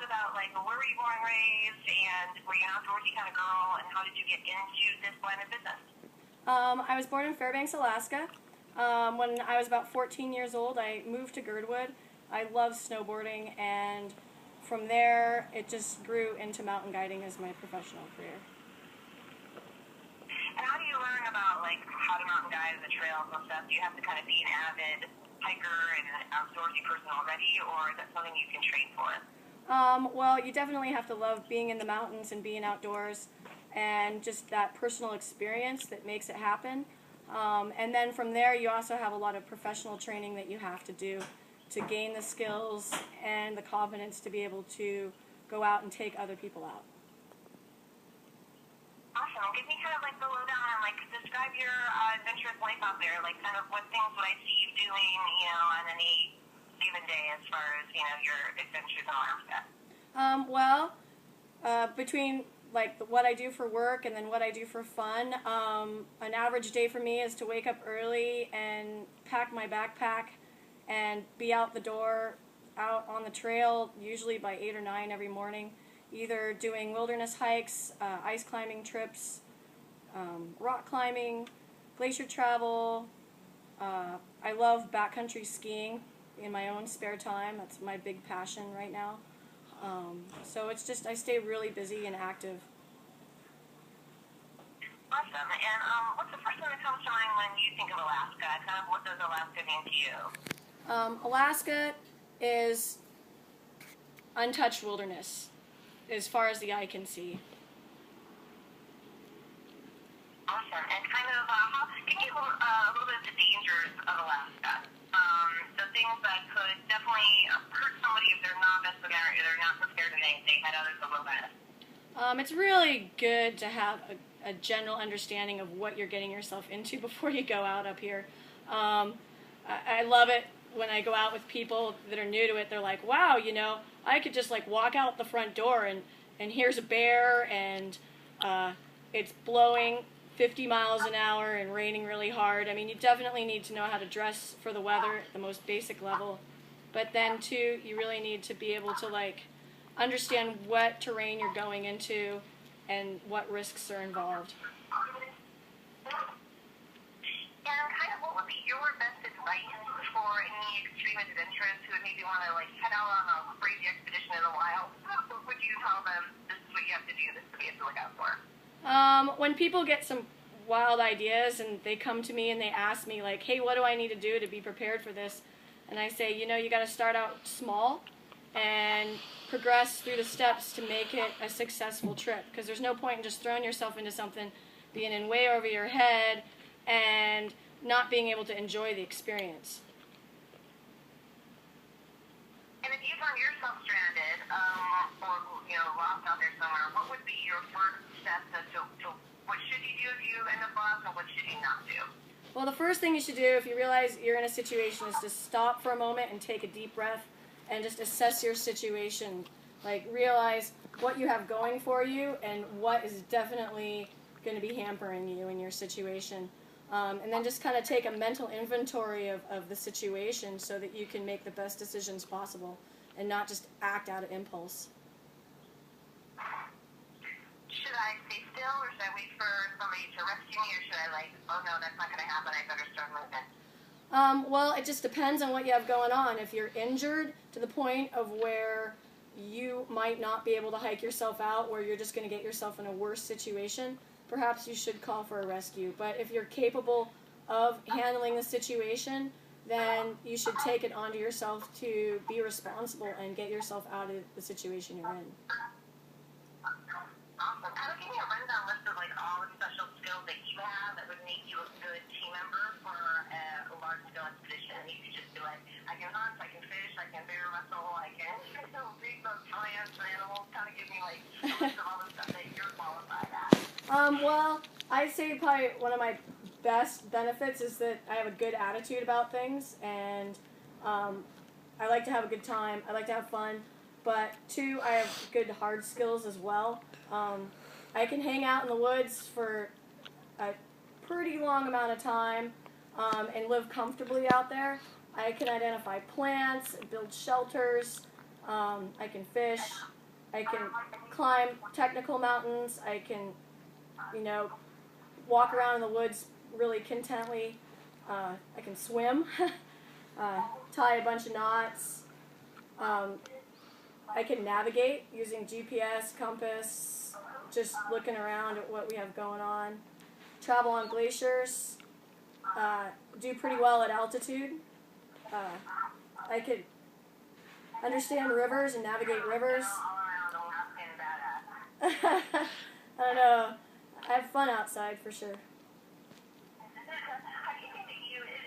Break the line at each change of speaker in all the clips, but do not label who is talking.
bit about, like, where were you born and raised, and were you an outdoorsy kind of girl, and how did you get into this line of business?
I was born in Fairbanks, Alaska. When I was about 14 years old, I moved to Girdwood. I love snowboarding, and from there, it just grew into mountain guiding as my professional career.
And how do you learn about, like, how to mountain guide the trails and stuff? Do you have to kind of be an avid hiker and an outdoorsy person already, or is that something you can train for?
Well, you definitely have to love being in the mountains and being outdoors and just that personal experience that makes it happen. And then from there, you also have a lot of professional training that you have to do to gain the skills and the confidence to be able to go out and take other people out.
Awesome. Give me kind of like the lowdown on, like, describe your adventurous life out there. Like, kind of what things would I see you doing, you know, on any given day as far as, you know, your adventures in Alaska?
Between like what I do for work and then what I do for fun, an average day for me is to wake up early and pack my backpack and be out the door, out on the trail, usually by 8 or 9 every morning, either doing wilderness hikes, ice climbing trips, rock climbing, glacier travel. I love backcountry skiing in my own spare time. That's my big passion right now. So it's just, I stay really busy and active.
Awesome. And what's the first thing that comes to mind when you think of Alaska? Kind of what does Alaska mean to you?
Alaska is untouched wilderness as far as the eye can see.
Awesome. And kind of, how can you a little bit of the dangers of Alaska? The things that could definitely hurt somebody if they're novice or they're not prepared and they head out into the wilderness.
It's really good to have a general understanding of what you're getting yourself into before you go out up here. I love it when I go out with people that are new to it. They're like, wow, you know, I could just like walk out the front door and here's a bear and it's blowing 50 miles an hour and raining really hard. I mean, you definitely need to know how to dress for the weather at the most basic level. But then, too, you really need to be able to, like, understand what terrain you're going into and what risks are involved.
And kind of what would be your best advice for any extreme adventurers who would maybe want to, like, head out on a crazy expedition in the wild? What would you tell them, this is what you have to do, this is what you have to look out for?
When people get some wild ideas and they come to me and they ask me, like, hey, what do I need to do to be prepared for this? And I say, you know, you got to start out small and progress through the steps to make it a successful trip. Because there's no point in just throwing yourself into something, being in way over your head, and not being able to enjoy the experience.
And if you found yourself stranded or, you know, lost out there somewhere, what would be your first step to what should you do if you end up lost, and what should you not do?
Well, the first thing you should do if you realize you're in a situation is to stop for a moment and take a deep breath and just assess your situation. Like, realize what you have going for you and what is definitely going to be hampering you in your situation. And then just kind of take a mental inventory of the situation so that you can make the best decisions possible and not just act out of impulse.
Should I stay still, or should I wait for somebody to rescue me, or should I, like, oh no, that's not going to happen, I better start moving?
Well, it just depends on what you have going on. If you're injured to the point of where you might not be able to hike yourself out, where you're just going to get yourself in a worse situation, perhaps you should call for a rescue. But if you're capable of handling the situation, then you should take it onto yourself to be responsible and get yourself out of the situation you're in.
Awesome. Kind of give me a rundown list of, like, all the special skills that you have that would make you a good team member for a large-scale expedition. You could just be like, I can hunt, I can fish, I can bear wrestle, I can read those plants and animals. Kind of give me, like, a list of all the stuff that you're qualified at.
Well, I'd say probably one of my best benefits is that I have a good attitude about things, and I like to have a good time. I like to have fun. But 2, I have good hard skills as well. I can hang out in the woods for a pretty long amount of time and live comfortably out there. I can identify plants, build shelters, I can fish. I can climb technical mountains. I can, walk around in the woods really contently. I can swim, tie a bunch of knots. I can navigate using GPS, compass, just looking around at what we have going on. Travel on glaciers. Do pretty well at altitude. I could understand rivers and navigate rivers. I don't know. I have fun outside for sure.
How do you think that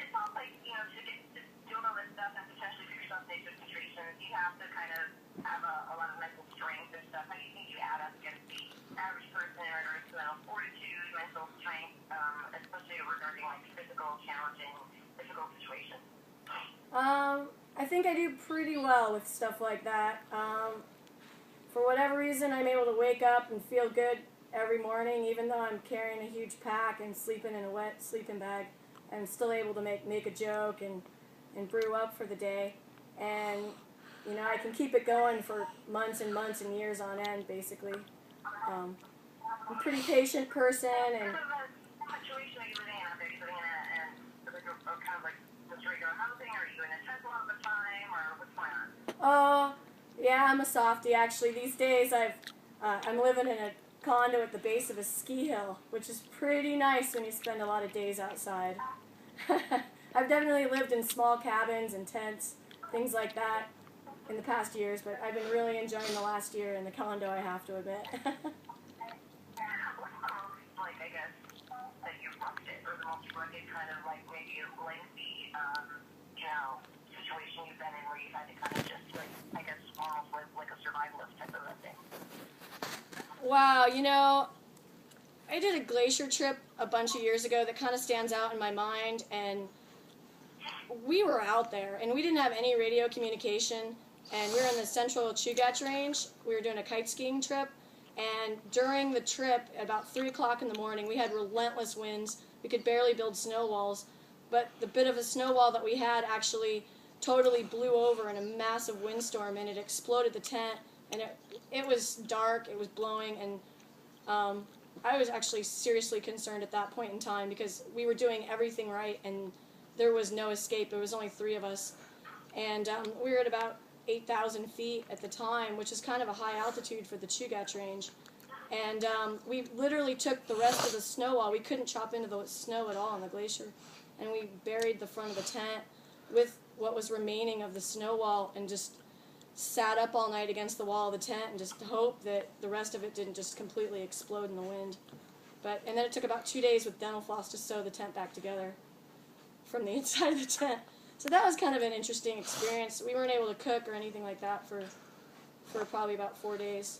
it sounds like, to do all this stuff and potentially put yourself in dangerous situations, you have to kind of have a lot of mental strength and stuff. How do you think you add up against the average person in regards to fortitude, mental strength, especially regarding like physical, challenging, difficult situations?
I think I do pretty well with stuff like that. For whatever reason, I'm able to wake up and feel good every morning, even though I'm carrying a huge pack and sleeping in a wet sleeping bag. I'm still able to make a joke and brew up for the day. And, I can keep it going for months and months and years on end, basically. I'm a pretty patient person. And
what situation are you living in out there? Are you living in a kind of like just regular housing? Are you in a tent a lot of the time? Or what's going on?
oh, yeah, I'm a softie, actually. These days, I'm living in a condo at the base of a ski hill, which is pretty nice when you spend a lot of days outside. I've definitely lived in small cabins and tents, things like that, in the past years, but I've been really enjoying the last year in the condo, I have to admit.
Like, I guess, that you rocked it, or the most rugged kind of, like, maybe a lengthy, situation you've been in where you've had to kind of just, like, I guess, almost like a survivalist type of a thing?
Wow, I did a glacier trip a bunch of years ago that kind of stands out in my mind, and we were out there, and we didn't have any radio communication, and we were in the central Chugach range. We were doing a kite skiing trip, and during the trip, at about 3 o'clock in the morning, we had relentless winds. We could barely build snow walls, but the bit of a snow wall that we had actually totally blew over in a massive windstorm, and it exploded the tent, and it was dark, it was blowing, and I was actually seriously concerned at that point in time because we were doing everything right, and there was no escape. There was only 3 of us, and we were at about 8,000 feet at the time, which is kind of a high altitude for the Chugach range. And we literally took the rest of the snow wall. We couldn't chop into the snow at all on the glacier. And we buried the front of the tent with what was remaining of the snow wall and just sat up all night against the wall of the tent and just hoped that the rest of it didn't just completely explode in the wind. And then it took about 2 days with dental floss to sew the tent back together from the inside of the tent. So that was kind of an interesting experience. We weren't able to cook or anything like that for probably about 4 days.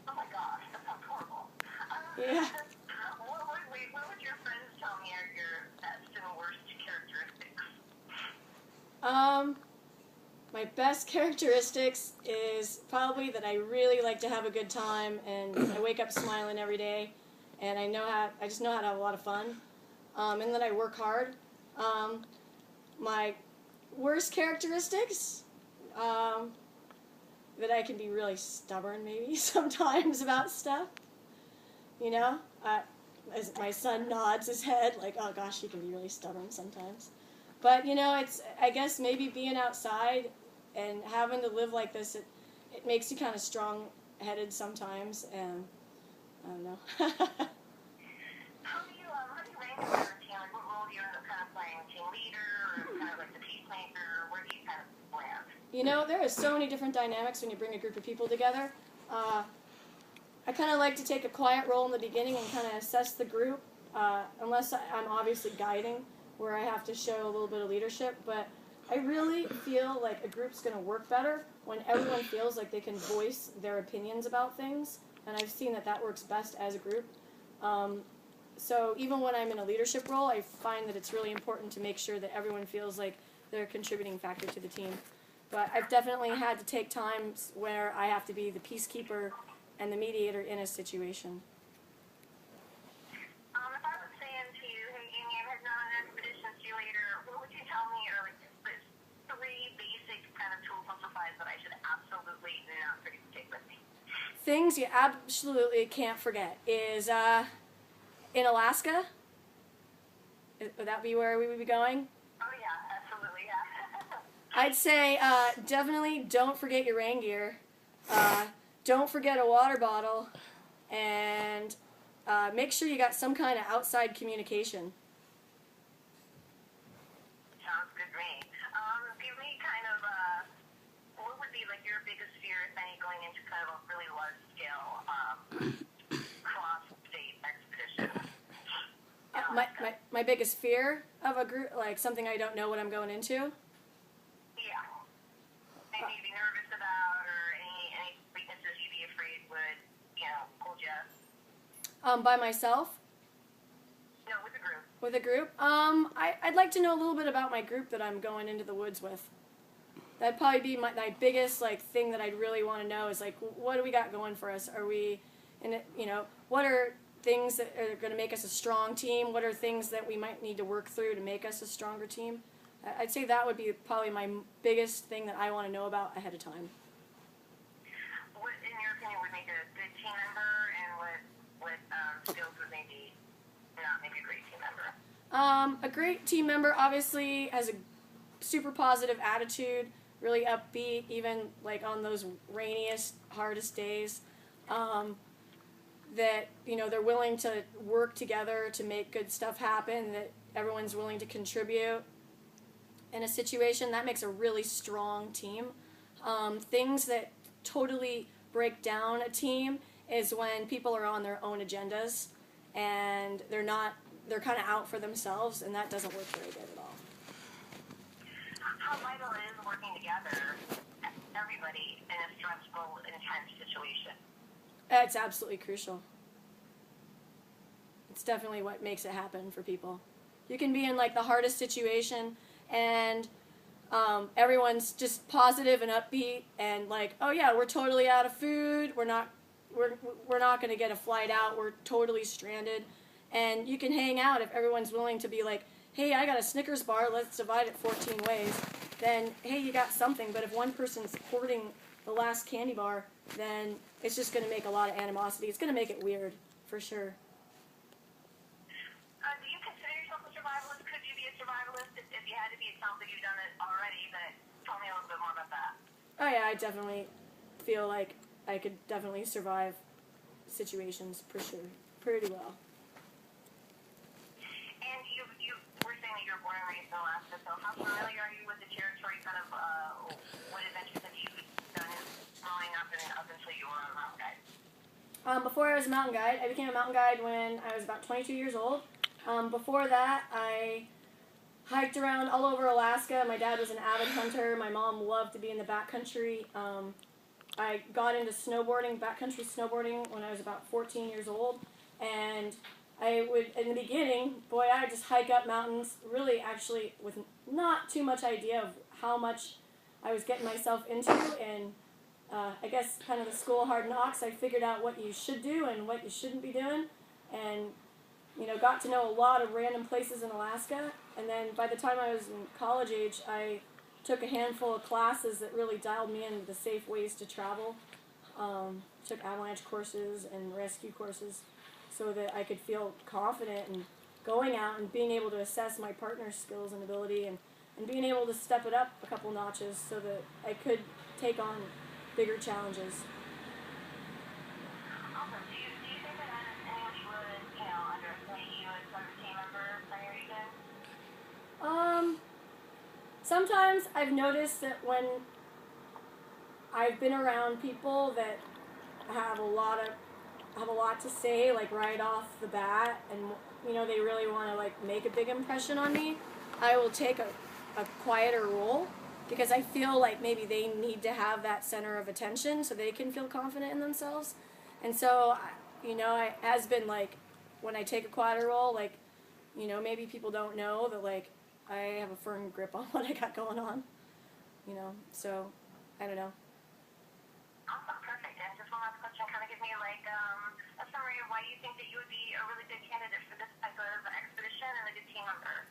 Oh my gosh, that sounds horrible.
Yeah.
What would your friends tell me are your best and worst characteristics?
My best characteristics is probably that I really like to have a good time, and I wake up smiling every day, and I just know how to have a lot of fun, and that I work hard. My worst characteristics, that I can be really stubborn maybe sometimes about stuff, as my son nods his head like, oh gosh, he can be really stubborn sometimes. But, it's, I guess maybe being outside and having to live like this, it makes you kind of strong-headed sometimes, and I don't know.
How do you rank in your routine? Like, what role do you end up kind of playing? Team leader, or kind of like the peacemaker? Where do you kind of land?
There are so many different dynamics when you bring a group of people together. I kind of like to take a quiet role in the beginning and kind of assess the group, unless I'm obviously guiding, where I have to show a little bit of leadership. But I really feel like a group's going to work better when everyone feels like they can voice their opinions about things, and I've seen that works best as a group. So even when I'm in a leadership role, I find that it's really important to make sure that everyone feels like they're a contributing factor to the team. But I've definitely had to take times where I have to be the peacekeeper and the mediator in a situation.
If I was saying to you, hey, Amy, I'm heading on an expedition, see you later, what would you tell me are like the 3 basic kind of tools and supplies
things you absolutely can't forget is in Alaska. Would that be where we would be going?
Oh yeah, absolutely, yeah.
I'd say definitely don't forget your rain gear. Don't forget a water bottle, and make sure you got some kind of outside communication.
Sounds good to me. Give me kind of, what would be like your biggest fear, if any, going into kind of a really large scale cross-state expedition?
My biggest fear of a group, like something I don't know what I'm going into.
Yeah. Maybe you'd be nervous about, or any weaknesses you'd be afraid would, hold you up.
By myself.
No, with a group.
With a group? I'd like to know a little bit about my group that I'm going into the woods with. That'd probably be my biggest thing that I'd really want to know is what do we got going for us? Are we in it, what are things that are going to make us a strong team? What are things that we might need to work through to make us a stronger team? I'd say that would be probably my biggest thing that I want to know about ahead of time.
What, in your opinion, would make a good team member, and what skills would maybe not make a great team member?
A great team member obviously has a super positive attitude, really upbeat, even on those rainiest, hardest days. That they're willing to work together to make good stuff happen. That everyone's willing to contribute in a situation that makes a really strong team. Things that totally break down a team is when people are on their own agendas and they're kind of out for themselves, and that doesn't work very good at all.
How vital it is working together, everybody, in a stressful, intense situation?
It's absolutely crucial. It's definitely what makes it happen for people. You can be in the hardest situation, and everyone's just positive and upbeat, and oh yeah, we're totally out of food. We're not going to get a flight out. We're totally stranded, and you can hang out if everyone's willing to be hey, I got a Snickers bar. Let's divide it 14 ways. Then hey, you got something. But if one person's hoarding the last candy bar, then it's just going to make a lot of animosity. It's going to make it weird, for sure.
Do you consider yourself a survivalist? Could you be a survivalist if you had to be? It sounds like you've done it already, but tell me a little bit more about that.
Oh yeah, I definitely feel like I could definitely survive situations, for sure, pretty well.
And you were saying that you were born and raised in Alaska, so how familiar are you with the territory? Kind of what adventures have you done growing up and up until you were a mountain guide?
Before I was a mountain guide, I became a mountain guide when I was about 22 years old. Before that, I hiked around all over Alaska. My dad was an avid hunter. My mom loved to be in the backcountry. I got into snowboarding, backcountry snowboarding, when I was about 14 years old. And I would, in the beginning, boy, I would just hike up mountains, really actually with not too much idea of how much I was getting myself into. And I guess kind of the school of hard knocks, I figured out what you should do and what you shouldn't be doing. And got to know a lot of random places in Alaska. And then by the time I was in college age, I took a handful of classes that really dialed me into the safe ways to travel. Took avalanche courses and rescue courses so that I could feel confident in going out and being able to assess my partner's skills and ability, and being able to step it up a couple notches so that I could take on bigger challenges.
Awesome. Do you think that anyone would, underestimate you as a team member for any reason?
Sometimes I've noticed that when I've been around people that have a lot to say, right off the bat, and they really want to make a big impression on me, I will take a quieter role, because I feel like maybe they need to have that center of attention so they can feel confident in themselves. And so, it has been when I take a quieter role, maybe people don't know that I have a firm grip on what I got going on. So I don't know.
Awesome, perfect. And just one last question, kind of give me a summary of why you think that you would be a really good candidate for this type of expedition and a good team member.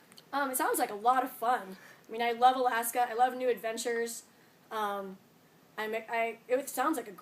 It sounds like a lot of fun. I mean, I love Alaska. I love new adventures. It sounds like a